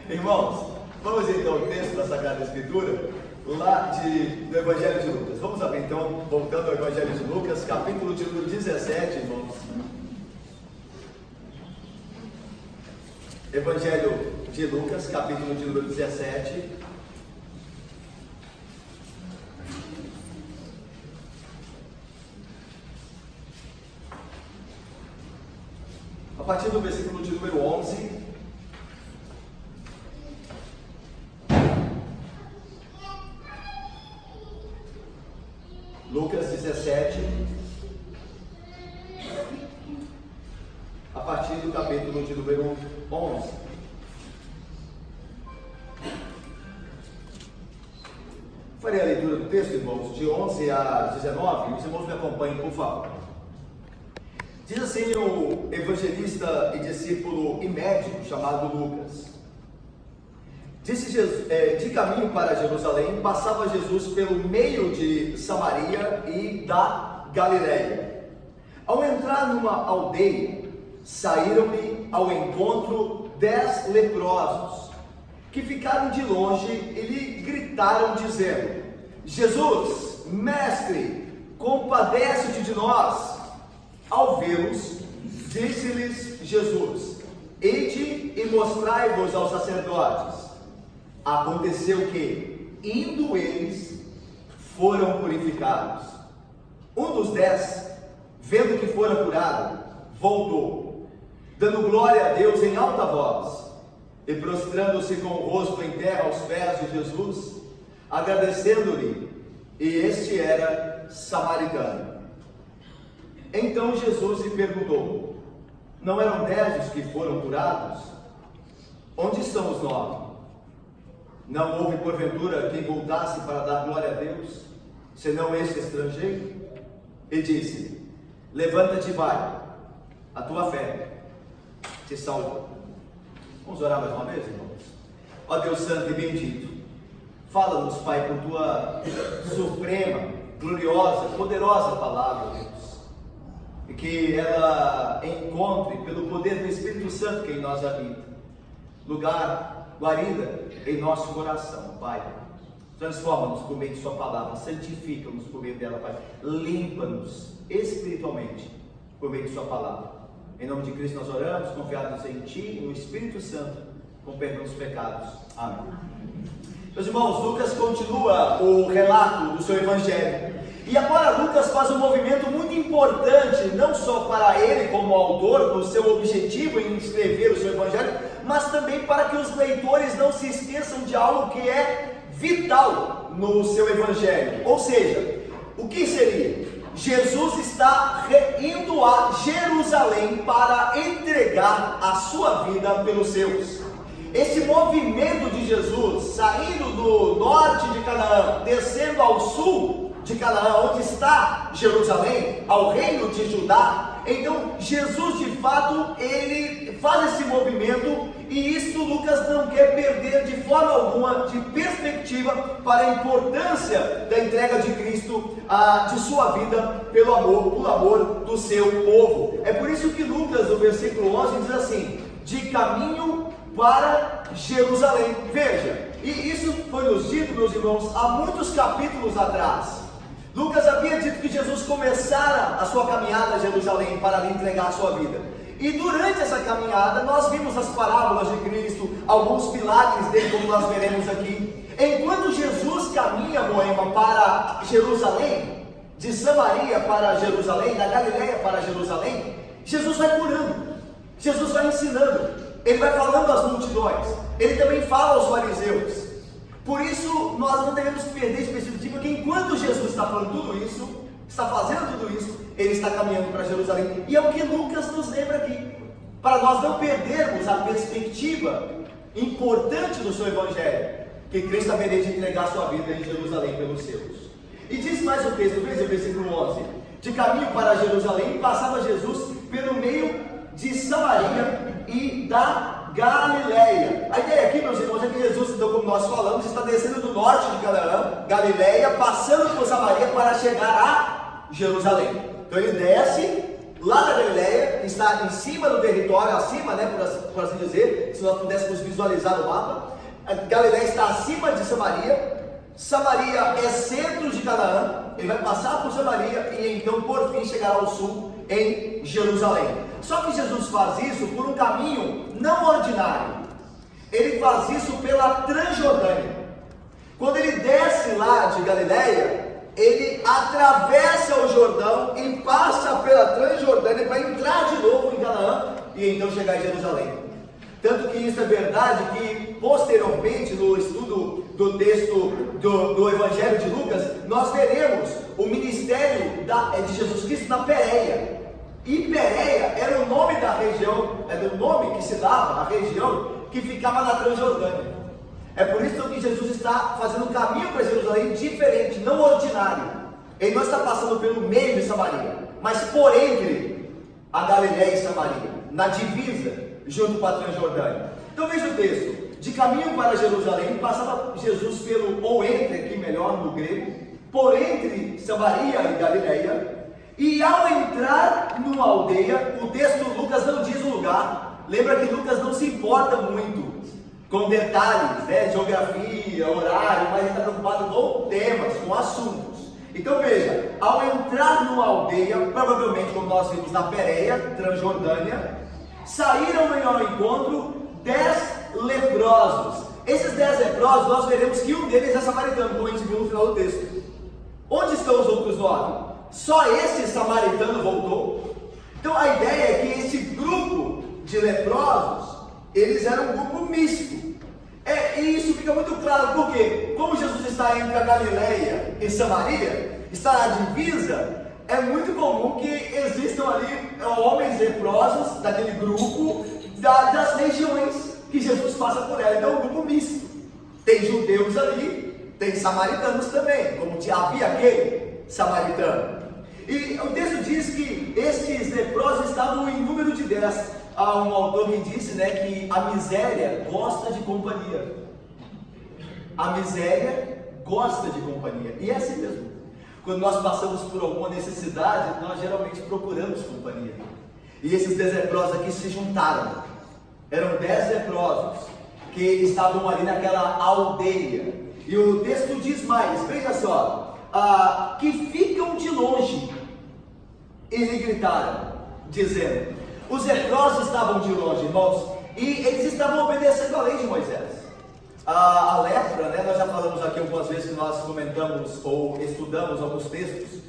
Irmãos, vamos então ao texto da Sagrada Escritura, lá do Evangelho de Lucas. Vamos abrir então, voltando ao Evangelho de Lucas, capítulo de número 17, irmãos. Evangelho de Lucas, capítulo de número 17. A partir do versículo de número 11. Lucas 17, a partir do capítulo de número 11. Farei a leitura do texto, irmãos, de 11 a 19, os irmãos me acompanhem, por favor. Diz assim o evangelista e discípulo e médico chamado Lucas. Disse Jesus, de caminho para Jerusalém, passava Jesus pelo meio de Samaria e da Galileia. Ao entrar numa aldeia, saíram-lhe ao encontro 10 leprosos, que ficaram de longe e lhe gritaram dizendo: Jesus, mestre, compadece-te de nós. Ao vê-los, disse-lhes Jesus: Ide e mostrai-vos aos sacerdotes. Aconteceu que, indo eles, foram purificados. Um dos 10, vendo que fora curado, voltou, dando glória a Deus em alta voz, e prostrando-se com o rosto em terra aos pés de Jesus, agradecendo-lhe, e este era samaritano. Então Jesus lhe perguntou: não eram 10 os que foram curados? Onde estão os 9? Não houve porventura quem voltasse para dar glória a Deus, senão este estrangeiro? E disse: levanta-te e vai, a tua fé te salvou. Vamos orar mais uma vez, irmãos? Ó Deus santo e bendito, fala-nos, Pai, por tua suprema, gloriosa, poderosa palavra, Deus, e que ela encontre, pelo poder do Espírito Santo que em nós habita, lugar, guarida em nosso coração, Pai. Transforma-nos por meio de sua palavra, santifica-nos por meio dela, Pai. Limpa-nos espiritualmente por meio de sua palavra. Em nome de Cristo nós oramos, confiados em Ti, no Espírito Santo, com perdão dos pecados. Amém. Meus irmãos, Lucas continua o relato do seu evangelho. E agora Lucas faz um movimento muito importante, não só para ele como autor, no seu objetivo em escrever o seu evangelho, mas também para que os leitores não se esqueçam de algo que é vital no seu evangelho. Ou seja, o que seria? Jesus está indo a Jerusalém para entregar a sua vida pelos seus. Esse movimento de Jesus, saindo do norte de Canaã, descendo ao sul de Canaã, onde está Jerusalém, ao reino de Judá. Então Jesus de fato, ele faz esse movimento, e isso Lucas não quer perder de forma alguma de perspectiva para a importância da entrega de Cristo, de sua vida, pelo amor do seu povo. É por isso que Lucas, no versículo 11, diz assim: de caminho para Jerusalém. Veja, e isso foi nos dito, meus irmãos, há muitos capítulos atrás. Lucas havia dito que Jesus começara a sua caminhada a Jerusalém para lhe entregar a sua vida. E durante essa caminhada nós vimos as parábolas de Cristo, alguns milagres dele, como nós veremos aqui. Enquanto Jesus caminha, Moema, para Jerusalém, de Samaria para Jerusalém, da Galileia para Jerusalém, Jesus vai curando, Jesus vai ensinando, ele vai falando às multidões, ele também fala aos fariseus. Por isso, nós não devemos perder de perspectiva que enquanto Jesus está falando tudo isso, está fazendo tudo isso, ele está caminhando para Jerusalém. E é o que Lucas nos lembra aqui, para nós não perdermos a perspectiva importante do seu evangelho, que Cristo haveria de entregar sua vida em Jerusalém pelos seus. E diz mais o texto, veja o versículo 11: de caminho para Jerusalém, passava Jesus pelo meio de Samaria e da Galileia. A ideia aqui, meus irmãos, é que Jesus, então, como nós falamos, está descendo do norte de Canaã, Galileia, passando por Samaria para chegar a Jerusalém. Então ele desce lá da Galileia, que está em cima do território, acima, né, por assim dizer, se nós pudéssemos visualizar o mapa. A Galileia está acima de Samaria. Samaria é centro de Canaã. Ele vai passar por Samaria e então por fim chegará ao sul em Jerusalém. Só que Jesus faz isso por um caminho não ordinário. Ele faz isso pela Transjordânia. Quando ele desce lá de Galileia, ele atravessa o Jordão e passa pela Transjordânia para entrar de novo em Canaã e então chegar em Jerusalém. Tanto que isso é verdade que posteriormente no estudo do texto do Evangelho de Lucas, nós veremos o ministério de Jesus Cristo na Pérea. E Pérea era o nome da região, era o nome que se dava à região que ficava na Transjordânia. É por isso que Jesus está fazendo um caminho para Jerusalém diferente, não ordinário. Ele não está passando pelo meio de Samaria, mas por entre a Galileia e Samaria, na divisa, junto com a Transjordânia. Então veja o texto. De caminho para Jerusalém, passava Jesus pelo, ou entre, aqui melhor no grego, por entre Samaria e Galileia, e ao entrar numa aldeia, o texto Lucas não diz o lugar. Lembra que Lucas não se importa muito com detalhes, né, geografia, horário, mas ele está preocupado com temas, com assuntos. Então veja, ao entrar numa aldeia, provavelmente como nós vimos na Pérea, Transjordânia, saíram ao encontro 10 leprosos. Esses 10 leprosos, nós veremos que um deles é samaritano, como a gente viu no final do texto. Onde estão os outros 9? Só esse samaritano voltou. Então a ideia é que esse grupo de leprosos, eles eram um grupo misto. E isso fica muito claro, porque como Jesus está entre a Galileia e Samaria, está na divisa, é muito comum que existam ali homens leprosos daquele grupo, das regiões que Jesus passa por ela. Então é um grupo misto. Tem judeus ali, tem samaritanos também, como havia aquele samaritano. E o texto diz que estes leprosos estavam em número de 10. Há um autor que disse, né, que a miséria gosta de companhia. A miséria gosta de companhia. E é assim mesmo. Quando nós passamos por alguma necessidade, nós geralmente procuramos companhia. E esses 10 leprosos aqui se juntaram. Eram 10 leprosos que estavam ali naquela aldeia. E o texto diz mais, veja só, que ficam de longe. E lhe gritaram, dizendo... Os leprosos estavam de longe, irmãos, e eles estavam obedecendo a lei de Moisés. A lepra, né, nós já falamos aqui algumas vezes que nós comentamos ou estudamos alguns textos,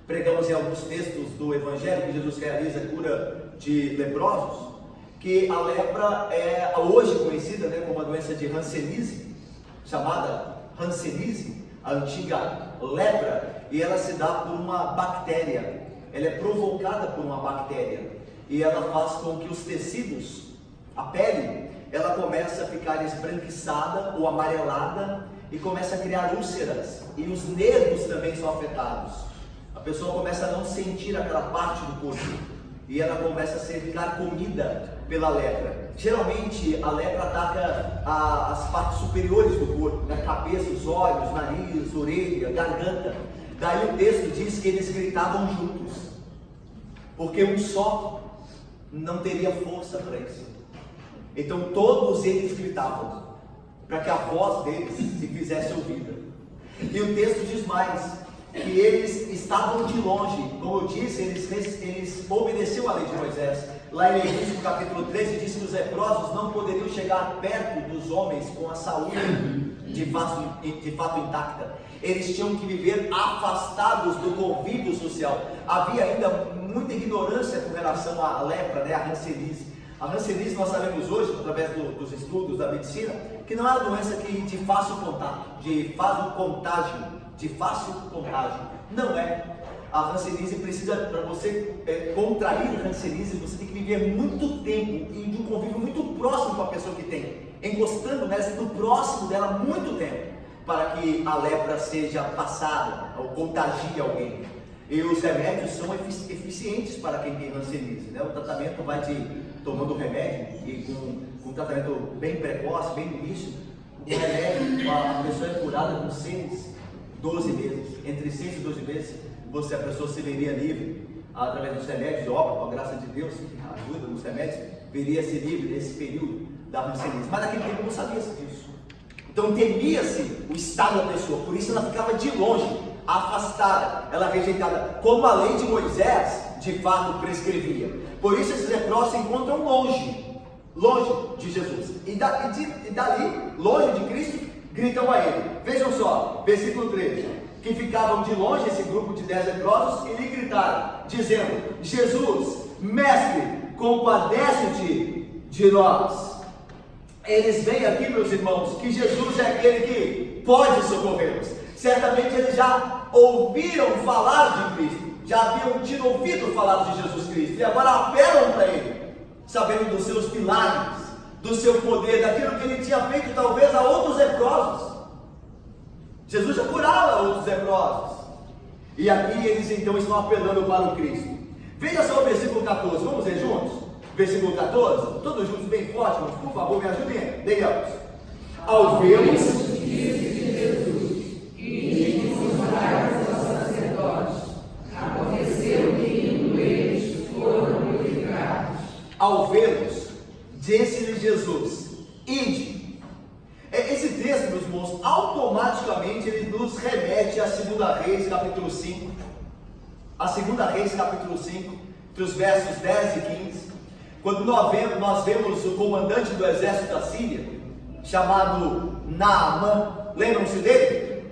pregamos em alguns textos do Evangelho que Jesus realiza a cura de leprosos, que a lepra é hoje conhecida, né, como a doença de Hanseníase, chamada Hanseníase, a antiga lepra, e ela se dá por uma bactéria, ela é provocada por uma bactéria. E ela faz com que os tecidos, a pele, ela começa a ficar esbranquiçada ou amarelada e começa a criar úlceras. E os nervos também são afetados. A pessoa começa a não sentir aquela parte do corpo. E ela começa a ser comida pela lepra. Geralmente a lepra ataca as partes superiores do corpo, na cabeça, os olhos, nariz, orelha, garganta. Daí o texto diz que eles gritavam juntos. Porque um só não teria força para isso. Então todos eles gritavam, para que a voz deles se fizesse ouvida. E o texto diz mais, que eles estavam de longe. Como eu disse, eles obedeciam a lei de Moisés. Lá em Levítico capítulo 13 diz que os leprosos não poderiam chegar perto dos homens com a saúde de fato intacta. Eles tinham que viver afastados do convívio social. Havia ainda muita ignorância com relação à lepra, né, a Hanseníase. A Hanseníase nós sabemos hoje, através dos estudos da medicina, que não é uma doença de fácil contato, de fácil contágio. Não é. A Hanseníase precisa, para você contrair a Hanseníase, você tem que viver muito tempo e de um convívio muito próximo com a pessoa que tem, encostando nela, sendo próximo dela muito tempo, para que a lepra seja passada ou contagie alguém. E os remédios são eficientes para quem tem Hanseníase, né? O tratamento vai tomando remédio e com um tratamento bem precoce, bem no início, o remédio, a pessoa é curada com 6 12 meses, entre 6 e 12 meses, a pessoa se veria livre, através dos remédios, óbvio, com a graça de Deus, ajuda nos remédios, veria-se livre desse período da ranceníase. Mas naquele tempo não sabia-se disso. Então temia-se o estado da pessoa, por isso ela ficava de longe, afastada, ela rejeitada, como a lei de Moisés de fato prescrevia. Por isso esses leprosos se encontram longe de Jesus, e dali, longe de Cristo, gritam a ele. Vejam só, versículo 13, que ficavam de longe, esse grupo de 10 leprosos, e lhe gritaram, dizendo: Jesus, mestre, compadece-te de nós. Eles veem aqui, meus irmãos, que Jesus é aquele que pode socorrê-los. Certamente eles já ouviram falar de Cristo, já haviam tido ouvido falar de Jesus Cristo, e agora apelam para ele, sabendo dos seus milagres, do seu poder, daquilo que ele tinha feito talvez a outros leprosos. Jesus já curava outros leprosos, e aqui eles então estão apelando para o Cristo. Veja só o versículo 14, vamos ler juntos? Versículo 14, todos juntos bem forte, mas por favor me ajudem, leiamos. Ao vê-los, ao vê-los, disse-lhe Jesus: ide. Esse texto, meus irmãos, automaticamente ele nos remete a 2 Reis, capítulo 5. A 2 Reis, capítulo 5, entre os versos 10 e 15. Quando nós vemos o comandante do exército da Síria, chamado Naamã, lembram-se dele?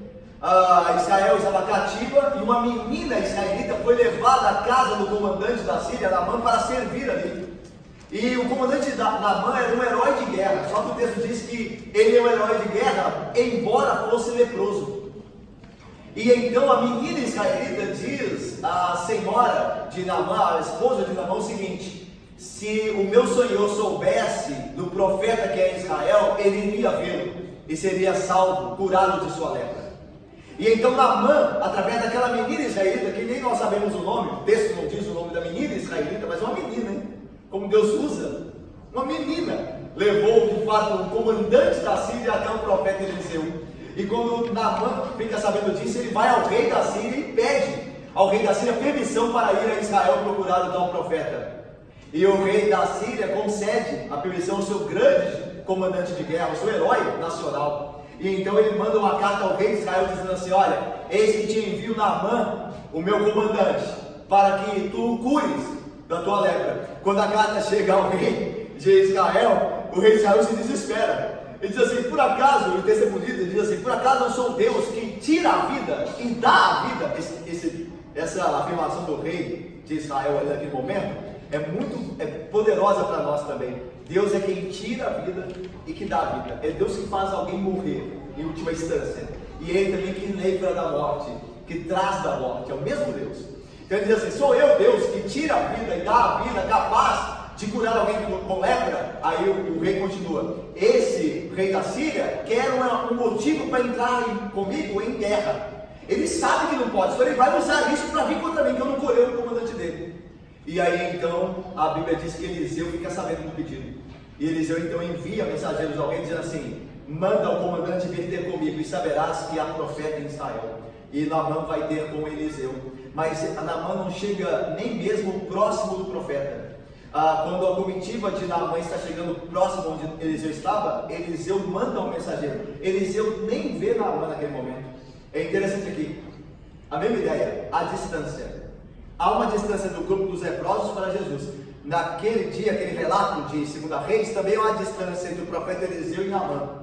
Israel estava cativa e uma menina israelita foi levada à casa do comandante da Síria, Naamã, para servir ali. E o comandante Naamã era um herói de guerra, só que o texto diz que ele é um herói de guerra, embora fosse leproso. E então a menina israelita diz à senhora de Naamã, a esposa de Naamã, o seguinte: se o meu senhor soubesse do profeta que é Israel, ele iria vê-lo e seria salvo, curado de sua lepra. E então Naamã, através daquela menina israelita, que nem nós sabemos o nome, o texto não diz o nome da menina israelita, mas uma menina, hein? Como Deus usa, uma menina levou de fato o comandante da Síria até o profeta Eliseu. E quando Naamã fica sabendo disso, ele vai ao rei da Síria e pede ao rei da Síria permissão para ir a Israel procurar o tal profeta. E o rei da Síria concede a permissão ao seu grande comandante de guerra, ao seu herói nacional. E então ele manda uma carta ao rei de Israel dizendo assim: olha, eis que te envio Naamã, o meu comandante, para que tu o cures da tua lepra. Quando a carta chega ao rei de Israel, o rei de Israel se desespera. Ele diz assim: por acaso, o texto é bonito, ele diz assim: por acaso eu sou Deus que tira a vida e dá a vida? Essa afirmação do rei de Israel ali naquele momento é poderosa para nós também. Deus é quem tira a vida e que dá a vida. É Deus que faz alguém morrer em última instância. E Ele também que livra da morte, que traz da morte. É o mesmo Deus. Então ele diz assim: sou eu, Deus, que tira a vida e dá a vida, capaz de curar alguém com lepra. Aí o rei continua: esse rei da Síria quer um motivo para entrar comigo em guerra. Ele sabe que não pode, então ele vai usar isso para vir contra mim, que eu não curei o comandante dele. E aí então a Bíblia diz que Eliseu fica sabendo do pedido. E Eliseu então envia mensageiros a alguém dizendo assim: manda o comandante vir ter comigo e saberás que há profeta em Israel. E Naamã vai ter com Eliseu. Mas Naamã não chega nem mesmo próximo do profeta. Quando a comitiva de Naamã está chegando próximo onde Eliseu estava, Eliseu manda um mensageiro. Eliseu nem vê Naamã naquele momento. É interessante aqui, a mesma ideia, a distância. Há uma distância do grupo dos leprosos para Jesus. Naquele dia, aquele relato de 2 Reis, também há uma distância entre o profeta Eliseu e Naamã.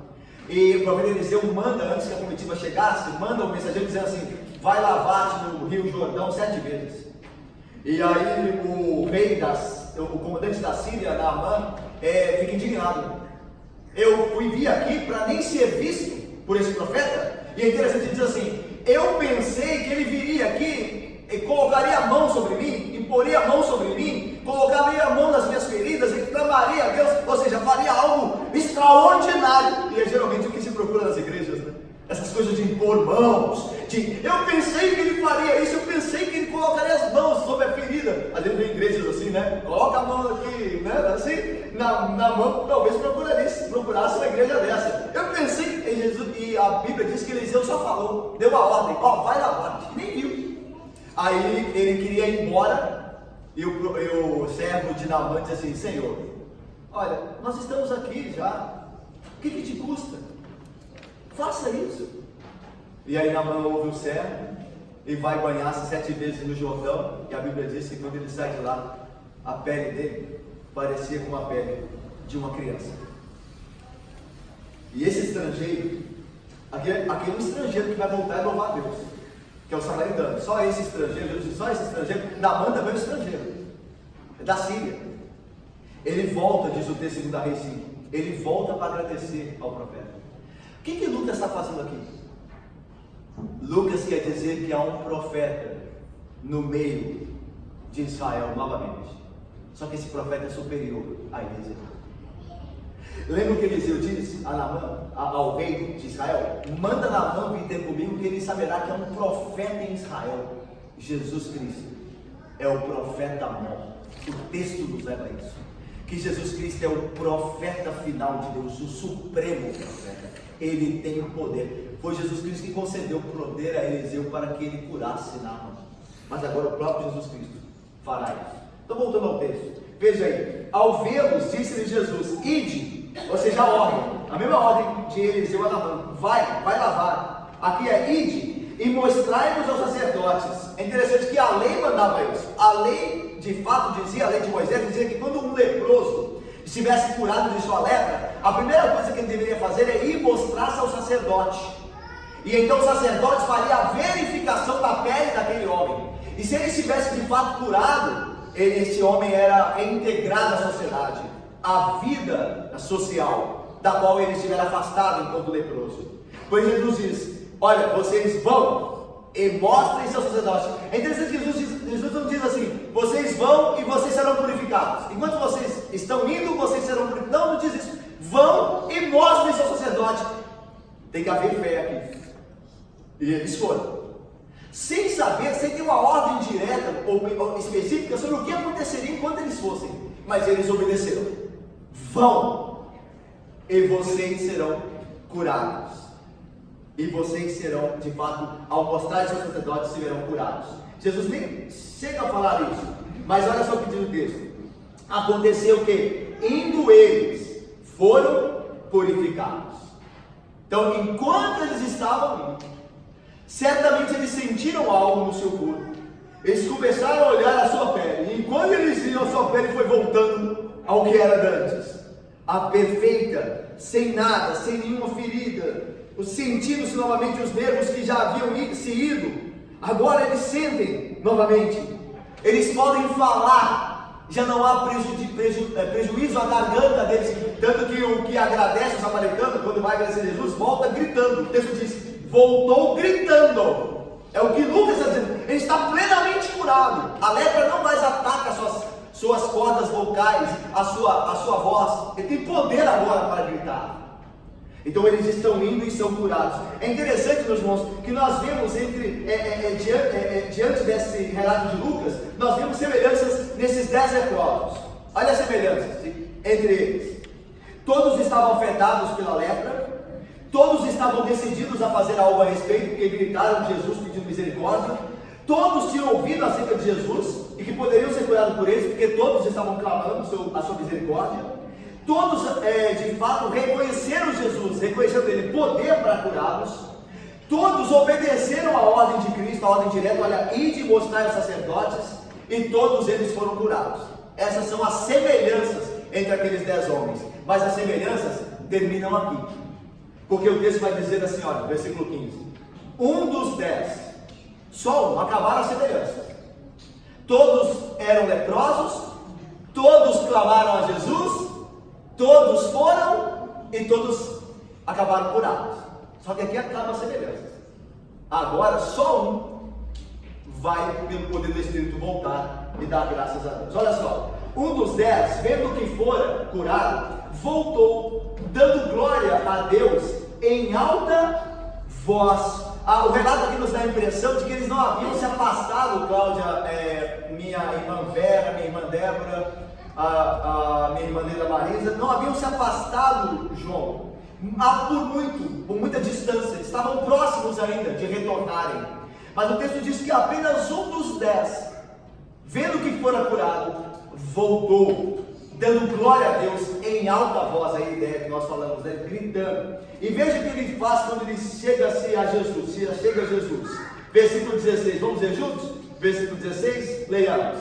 E o profeta Eliseu manda, antes que a comitiva chegasse, manda um mensageiro dizendo assim: vai lavar-te no rio Jordão 7 vezes. E aí o comandante da Síria, Naamã, fica indignado. Eu vim aqui para nem ser visto por esse profeta. E é interessante dizer assim: eu pensei que ele viria aqui e colocaria a mão sobre mim, imporia a mão sobre mim, colocaria a mão nas minhas feridas e clamaria a Deus, ou seja, faria algo extraordinário. E é geralmente o que se procura nas igrejas, né? Essas coisas de impor mãos, eu pensei que ele faria isso, eu pensei que ele colocaria as mãos sobre a ferida. Às vezes vem igrejas assim, né? Coloca a mão aqui, né? Assim, na mão, talvez procurasse uma igreja dessa. Eu pensei que Jesus, e a Bíblia diz que Eliseu só falou, deu a ordem, vai lavar, nem viu. Aí ele queria ir embora, e o servo de Naamã disse assim: Senhor, olha, nós estamos aqui já, o que te custa? Faça isso. E aí Naamã ouve o servo e vai banhar-se 7 vezes no Jordão, e a Bíblia diz que quando ele sai de lá, a pele dele parecia com a pele de uma criança. E esse estrangeiro, aqui é um estrangeiro que vai voltar e louvar a Deus, que é o samaritano. Só esse estrangeiro, Naamã também é um estrangeiro, é da Síria. Ele volta, diz o texto de Reis 5, ele volta para agradecer ao profeta. O que Lucas está fazendo aqui? Lucas quer dizer que há um profeta no meio de Israel novamente. Só que esse profeta é superior a Eliseu. Lembra o que Eliseu diz a Naamã, ao rei de Israel? Manda Naamã vir ter comigo, que ele saberá que é um profeta em Israel. Jesus Cristo é o profeta maior. O texto nos leva a isso, que Jesus Cristo é o profeta final de Deus, o supremo profeta. Ele tem o poder. Foi Jesus Cristo que concedeu poder a Eliseu para que ele curasse Naamã. Mas agora o próprio Jesus Cristo fará isso. Então, voltando ao texto, veja aí: ao vê-los, disse-lhe Jesus: ide, ou seja, a ordem, a mesma ordem de Eliseu a Naamã: vai lavar. Aqui é: ide e mostrai-nos aos sacerdotes. É interessante que a lei mandava isso. A lei, de fato, dizia, a lei de Moisés dizia que quando um leproso estivesse curado de sua lepra, a primeira coisa que ele deveria fazer é ir mostrar-se ao sacerdote. E então o sacerdote faria a verificação da pele daquele homem. E se ele estivesse de fato curado, esse homem era reintegrado à sociedade, à vida social, da qual ele estivera afastado enquanto leproso. Pois Jesus diz: olha, vocês vão e mostrem seus sacerdotes. É interessante que Jesus não diz assim: vocês vão e vocês serão purificados. Enquanto vocês estão indo, vocês serão purificados. Não diz isso. Vão e mostrem seu sacerdote. Tem que haver fé aqui. E eles foram, sem saber, sem ter uma ordem direta ou específica sobre o que aconteceria enquanto eles fossem. Mas eles obedeceram. Vão e vocês serão curados. E vocês serão, de fato, ao mostrar seus sacerdotes, serão curados. Jesus nem chega a falar isso, mas olha só o que diz o texto. Aconteceu que, indo eles, foram purificados. Então, enquanto eles estavam indo, certamente eles sentiram algo no seu corpo. Eles começaram a olhar a sua pele, e enquanto eles viam, a sua pele foi voltando ao que era antes, a perfeita, sem nada, sem nenhuma ferida. Sentindo-se novamente os nervos que já haviam se ido, agora eles sentem novamente. Eles podem falar, já não há prejuízo à garganta deles. Tanto que o que agradece o samaritano, quando vai agradecer Jesus, volta gritando. O texto diz: voltou gritando. É o que Lucas está dizendo. Ele está plenamente curado. A lepra não mais ataca suas cordas vocais, a sua voz. Ele tem poder agora para gritar. Então eles estão indo e são curados. É interessante, meus irmãos, que nós vemos diante desse relato de Lucas, nós vemos semelhanças nesses 10 leprosos. Olha as semelhanças entre eles. Todos estavam afetados pela lepra, todos estavam decididos a fazer algo a respeito, porque gritaram de Jesus pedindo misericórdia. Todos tinham ouvido acerca de Jesus e que poderiam ser curados por eles, porque todos estavam clamando a sua misericórdia. Todos, de fato, reconheceram Jesus, reconheceram dele poder para curá-los. Todos obedeceram a ordem de Cristo, a ordem direta: olha, ide mostrar aos sacerdotes, e todos eles foram curados. Essas são as semelhanças entre aqueles 10 homens. Mas as semelhanças terminam aqui, porque o texto vai dizer assim, olha, versículo 15: um dos 10, só um, acabaram as semelhanças. Todos eram leprosos, todos clamaram a Jesus, todos foram e todos acabaram curados. Só que aqui acaba a semelhança. Agora só um vai, pelo poder do Espírito, voltar e dar graças a Deus. Olha só, um dos 10, vendo que fora curado, voltou, dando glória a Deus em alta voz. O relato aqui nos dá a impressão de que eles não haviam se afastado, Cláudia, minha irmã Vera, minha irmã Débora, a minha irmã Neila Marisa, não haviam se afastado, João, por muita distância, estavam próximos ainda de retornarem. Mas o texto diz que apenas um dos 10, vendo que fora curado, voltou, dando glória a Deus em alta voz. Aí a ideia que nós falamos, né? Gritando. E veja o que ele faz quando ele chega-se a Jesus, chega a Jesus. Versículo 16, vamos ler juntos? Versículo 16, leiamos.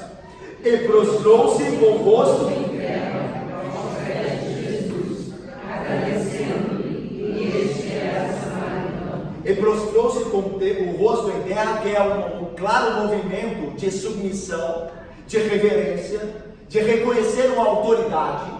E prostrou-se com o rosto em terra aos pés de Jesus, agradecendo-lhe, e este era samaritano. E prostrou-se com o rosto em terra, que é um claro movimento de submissão, de reverência, de reconhecer uma autoridade.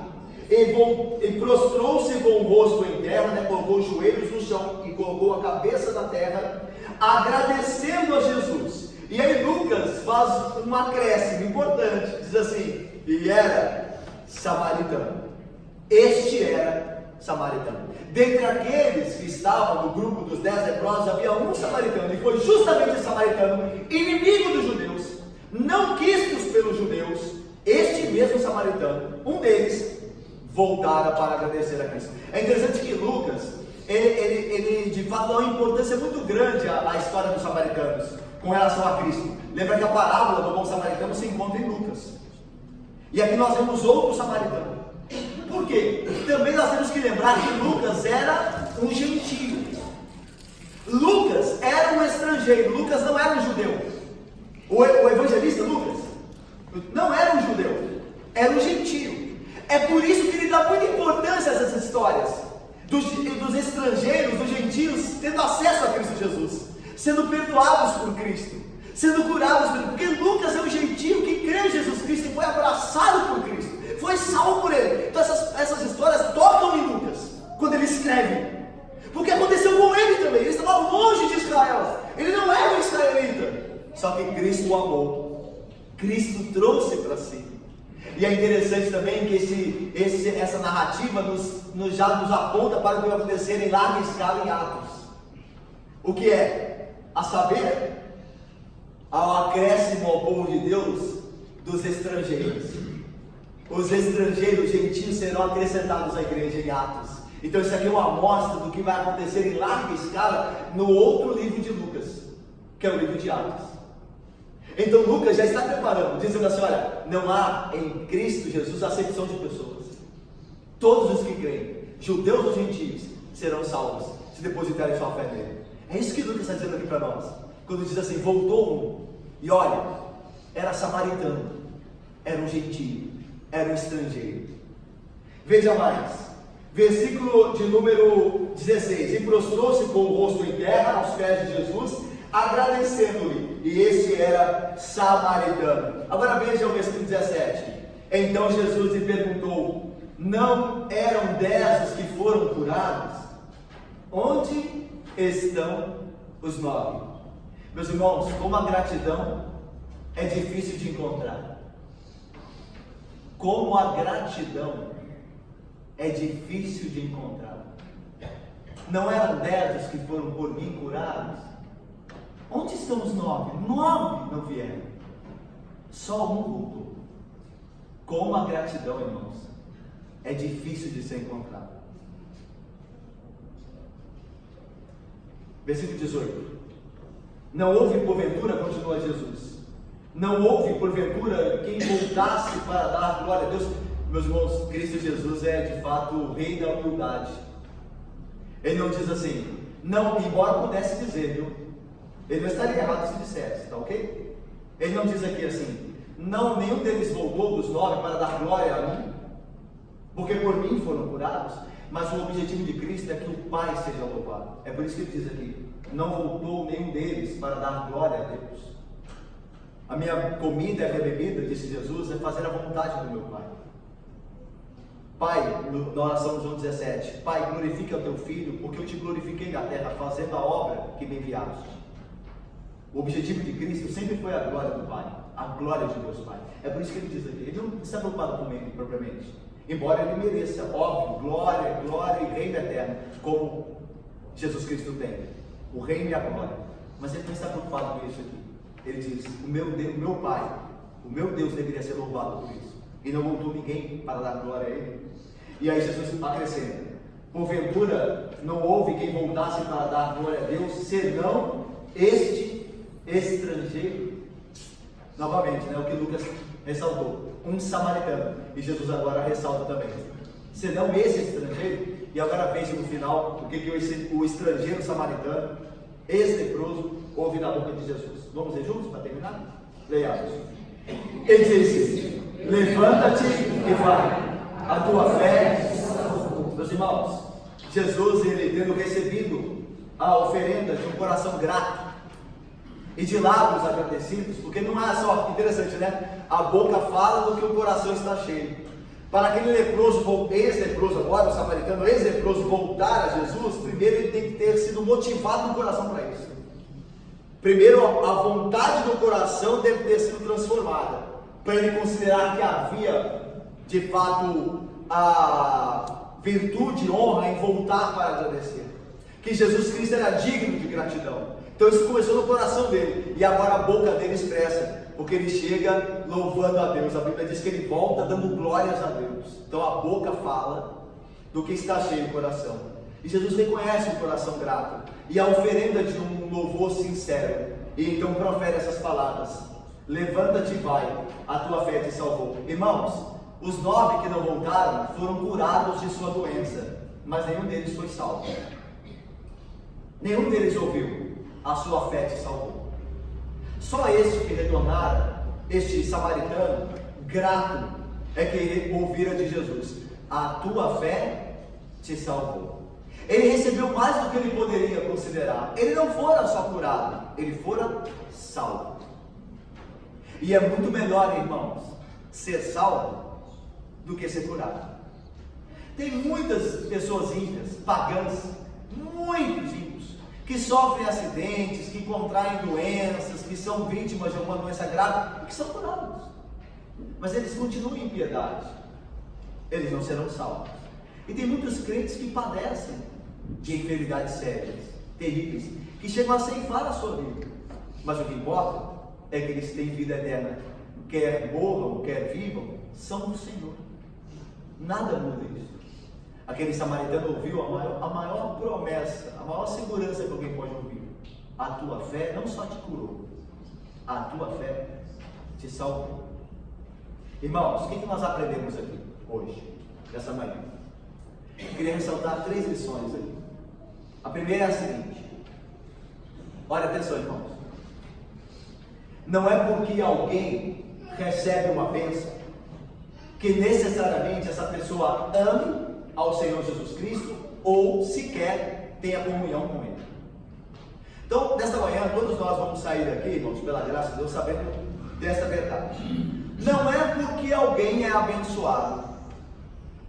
E prostrou-se com o rosto em terra, né? Colocou os joelhos no chão e colocou a cabeça na terra, agradecendo a Jesus. E aí Lucas faz um acréscimo importante, diz assim: e era samaritano. Este era samaritano. Dentre aqueles que estavam no grupo dos 10 leprosos, havia um samaritano, e foi justamente o samaritano, inimigo dos judeus, não quistos pelos judeus. Este mesmo samaritano, um deles, voltara para agradecer a Cristo. É interessante que Lucas, ele de fato dá uma importância muito grande à história dos samaritanos com relação a Cristo. Lembra que a parábola do bom samaritano se encontra em Lucas. E aqui nós vemos outro samaritano. Por quê? Também nós temos que lembrar que Lucas era um gentio. Lucas era um estrangeiro. Lucas não era um judeu. O evangelista Lucas não era um judeu, era um gentio. É por isso que ele dá muita importância a essas histórias dos estrangeiros, dos gentios, tendo acesso a Cristo Jesus, sendo perdoados por Cristo, sendo curados por Cristo, porque Lucas é um gentio que crê em Jesus Cristo e foi abraçado por Cristo, foi salvo por Ele. Então essas histórias tocam em Lucas, quando ele escreve, porque aconteceu com ele também. Ele estava longe de Israel, ele não era um israelita, só que Cristo o amou, Cristo trouxe para si. E é interessante também que essa narrativa já nos aponta para o que vai acontecer em larga escala em Atos. O que é? A saber, ao acréscimo ao povo de Deus dos estrangeiros. Os estrangeiros gentios serão acrescentados à igreja em Atos. Então isso aqui é uma amostra do que vai acontecer em larga escala no outro livro de Lucas, que é o livro de Atos. Então Lucas já está preparando, dizendo assim: olha, não há em Cristo Jesus acepção de pessoas. Todos os que creem, judeus ou gentios, serão salvos se depositarem sua fé nele. É isso que Lucas está dizendo aqui para nós, quando diz assim: voltou um, e olha, era samaritano, era um gentio, era um estrangeiro. Veja mais, versículo de número 16: e prostrou-se com o rosto em terra aos pés de Jesus, agradecendo-lhe, e este era samaritano. Agora veja o versículo 17: então Jesus lhe perguntou: não eram 10 os que foram curados? Onde estão os 9? Meus irmãos, como a gratidão é difícil de encontrar. Como a gratidão é difícil de encontrar. Não eram 10 os que foram por mim curados? Onde estão os 9? 9 não vieram. Só um voltou. Como a gratidão, irmãos, é difícil de ser encontrada. Versículo 18: não houve porventura, continua Jesus, não houve porventura quem voltasse para dar glória a Deus. Meus irmãos, Cristo Jesus é de fato o rei da humildade. Ele não diz assim, não, embora pudesse dizer, viu? Ele não estaria errado se dissesse, tá ok? Ele não diz aqui assim, não, nenhum deles voltou dos 9 para dar glória a mim, porque por mim foram curados. Mas o objetivo de Cristo é que o Pai seja louvado. É por isso que ele diz aqui, não voltou nenhum deles para dar glória a Deus. A minha comida e a minha bebida, disse Jesus, é fazer a vontade do meu Pai. Pai, na oração de João 17, Pai, glorifica o teu Filho, porque eu te glorifiquei na terra, fazendo a obra que me enviaste. O objetivo de Cristo sempre foi a glória do Pai, a glória de Deus Pai. É por isso que ele diz aqui, ele não está preocupado com ele propriamente, embora ele mereça, óbvio, glória, glória e reino eterno, como Jesus Cristo tem, o reino e a glória. Mas ele não está preocupado com isso aqui. Ele diz, o meu Deus, o meu Pai, o meu Deus deveria ser louvado por isso. E não voltou ninguém para dar glória a ele. E aí Jesus acrescenta, porventura não houve quem voltasse para dar glória a Deus, senão este estrangeiro? Novamente, o que Lucas ressaltou, um samaritano, e Jesus agora ressalta também, senão esse estrangeiro. E agora veja no final o que o estrangeiro samaritano, ex-leproso, ouve da boca de Jesus. Vamos ler juntos para terminar? Leiamos. Ele disse: levanta-te e vai, a tua fé. Meus irmãos, Jesus, ele tendo recebido a oferenda de um coração grato e de lábios agradecidos, porque não é só, interessante, a boca fala do que o coração está cheio. Para aquele leproso, ex-leproso agora, o samaritano ex-leproso voltar a Jesus, primeiro ele tem que ter sido motivado no coração para isso. Primeiro, a vontade do coração deve ter sido transformada, para ele considerar que havia, de fato, a virtude, honra em voltar para agradecer, que Jesus Cristo era digno de gratidão. Então isso começou no coração dele, e agora a boca dele expressa, porque ele chega louvando a Deus. A Bíblia diz que ele volta dando glórias a Deus. Então a boca fala do que está cheio no coração, e Jesus reconhece o coração grato e a oferenda de um louvor sincero, e então profere essas palavras: levanta-te e vai, a tua fé te salvou. Irmãos, os 9 que não voltaram foram curados de sua doença, mas nenhum deles foi salvo. Nenhum deles ouviu: a sua fé te salvou. Só este que retornara, este samaritano grato, é que ouvira de Jesus: a tua fé te salvou. Ele recebeu mais do que ele poderia considerar. Ele não fora só curado, ele fora salvo. E é muito melhor, irmãos, ser salvo do que ser curado. Tem muitas pessoas ímpias, pagãs, muitos ímpios, que sofrem acidentes, que contraem doenças, que são vítimas de uma doença grave e que são curados. Mas eles continuam em piedade, eles não serão salvos. E tem muitos crentes que padecem de enfermidades sérias, terríveis, que chegam a ceifar a sua vida. Mas o que importa é que eles têm vida eterna. Quer morram, quer vivam, são do Senhor. Nada muda isso. Aquele samaritano ouviu a maior promessa, a maior segurança que alguém pode ouvir: a tua fé não só te curou, a tua fé te salvou. Irmãos, o que nós aprendemos aqui hoje, nessa manhã? Eu queria ressaltar 3 lições aqui. A primeira é a seguinte: olha atenção, irmãos, não é porque alguém recebe uma bênção que necessariamente essa pessoa ame ao Senhor Jesus Cristo ou sequer tenha comunhão com Ele. Então, nesta manhã, todos nós vamos sair daqui, irmãos, pela graça de Deus, sabendo desta verdade. Não é porque alguém é abençoado,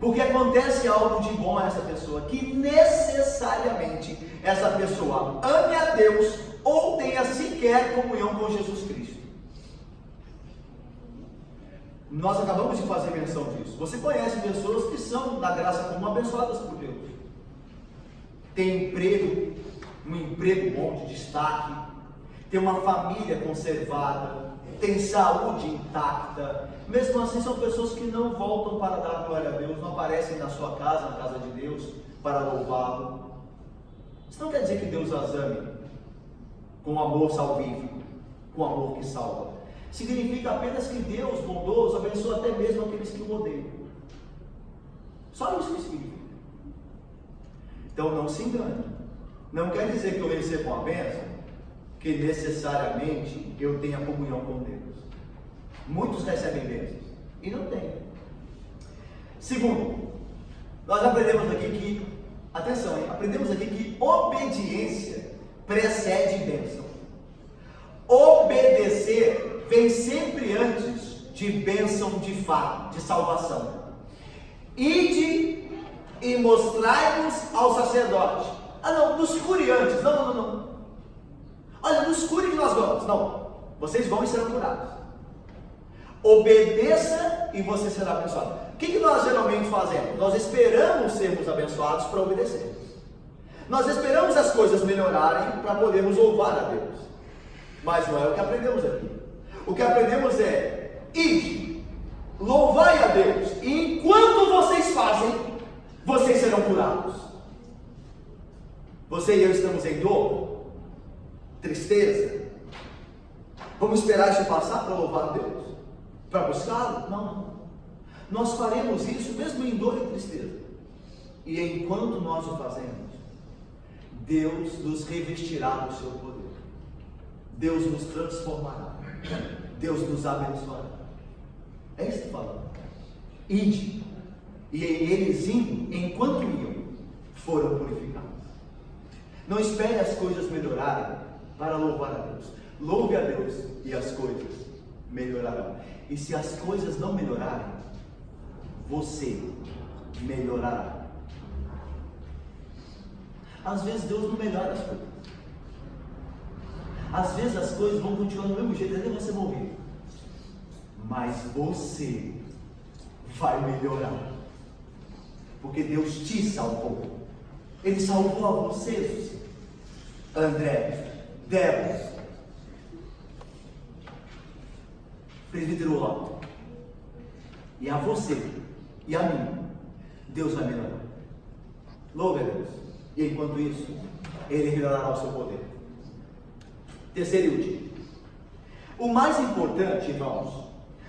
porque acontece algo de bom a essa pessoa, que necessariamente essa pessoa ame a Deus ou tenha sequer comunhão com Jesus Cristo. Nós acabamos de fazer menção disso. Você conhece pessoas que são, da graça comum, abençoadas por Deus. Tem emprego, um emprego bom, de destaque, tem uma família conservada, tem saúde intacta. Mesmo assim, são pessoas que não voltam para dar glória a Deus, não aparecem na sua casa, na casa de Deus, para louvá-lo. Isso não quer dizer que Deus as ame com amor salvífico, com amor que salva. Significa apenas que Deus bondoso abençoa até mesmo aqueles que o odeiam. Só isso que significa. Então não se engane. Não quer dizer que eu recebo uma bênção que necessariamente eu tenha comunhão com Deus. Muitos recebem bênçãos e não têm. Segundo, nós aprendemos aqui que, atenção, aprendemos aqui que obediência precede bênção. Obedecer vem sempre antes de bênção de fato, de salvação. Ide e mostrai-vos ao sacerdote. Ah não, nos cure antes. Não. Olha, nos cure que nós vamos. Não, vocês vão e serão curados. Obedeça e você será abençoado. O que nós geralmente fazemos? Nós esperamos sermos abençoados para obedecer. Nós esperamos as coisas melhorarem para podermos louvar a Deus. Mas não é o que aprendemos aqui. O que aprendemos é: ide, louvai a Deus, e enquanto vocês fazem, vocês serão curados. Você e eu estamos em dor, tristeza. Vamos esperar isso passar para louvar a Deus? Para buscá-lo? Não. Nós faremos isso mesmo em dor e tristeza. E enquanto nós o fazemos, Deus nos revestirá do seu poder. Deus nos transformará. Deus nos abençoará. É isso que fala. Ide. E eles indo, enquanto iam, foram purificados. Não espere as coisas melhorarem para louvar a Deus. Louve a Deus e as coisas melhorarão. E se as coisas não melhorarem, você melhorará. Às vezes Deus não melhora as coisas. Às vezes as coisas vão continuar do mesmo jeito, até você morrer. Mas você vai melhorar. Porque Deus te salvou. Ele salvou a vocês, André, Débora, presbítero Ló. E a você e a mim, Deus vai melhorar. Louve a Deus. E enquanto isso, Ele revelará o seu poder. Terceiro e último. O mais importante, irmãos,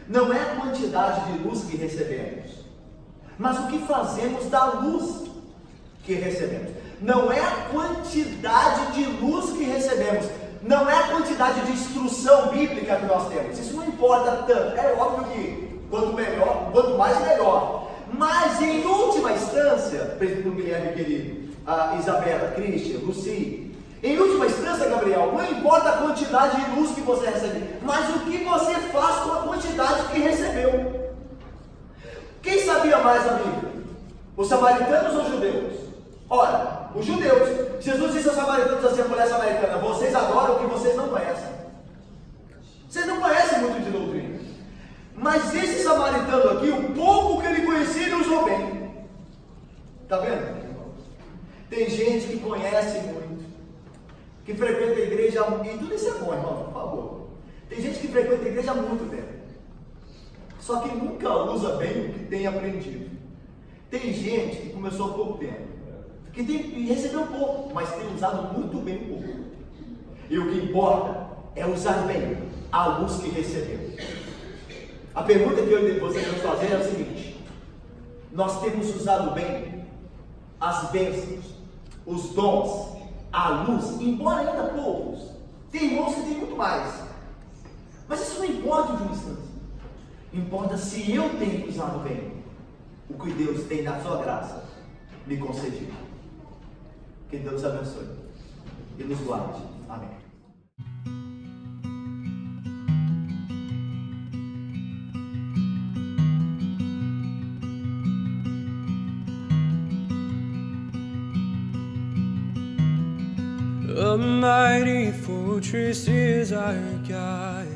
não é a quantidade de luz que recebemos, mas o que fazemos da luz que recebemos. Não é a quantidade de luz que recebemos, não é a quantidade de instrução bíblica que nós temos. Isso não importa tanto. É óbvio que quanto melhor, quanto mais melhor. Mas em última instância, presbítero Guilherme querido, a Isabela, Cristian, Luci, em última instância, Gabriel, não importa a quantidade de luz que você recebe, mas o que você faz com a quantidade que recebeu. Quem sabia mais a Bíblia? Os samaritanos ou os judeus? Ora, os judeus. Jesus disse aos samaritanos assim, a mulher samaritana: vocês adoram o que vocês não conhecem. Vocês não conhecem muito de doutrina. Mas esse samaritano aqui, o pouco que ele conhecia, ele usou bem. Está vendo? Tem gente que conhece muito, que frequenta a igreja, e tudo isso é bom, irmão, por favor. Tem gente que frequenta a igreja há muito tempo, só que nunca usa bem o que tem aprendido. Tem gente que começou há pouco tempo, que recebeu pouco, mas tem usado muito bem o pouco. E o que importa é usar bem a luz que recebeu. A pergunta que eu e você vamos fazer é a seguinte: nós temos usado bem as bênçãos, os dons, a luz, embora ainda poucos. Tem irmãos que tem muito mais, mas isso não importa de uma instância. Importa se eu tenho usado bem o que Deus tem na sua graça me concedido. Que Deus abençoe e nos guarde. Amém. A mighty fortress is our God.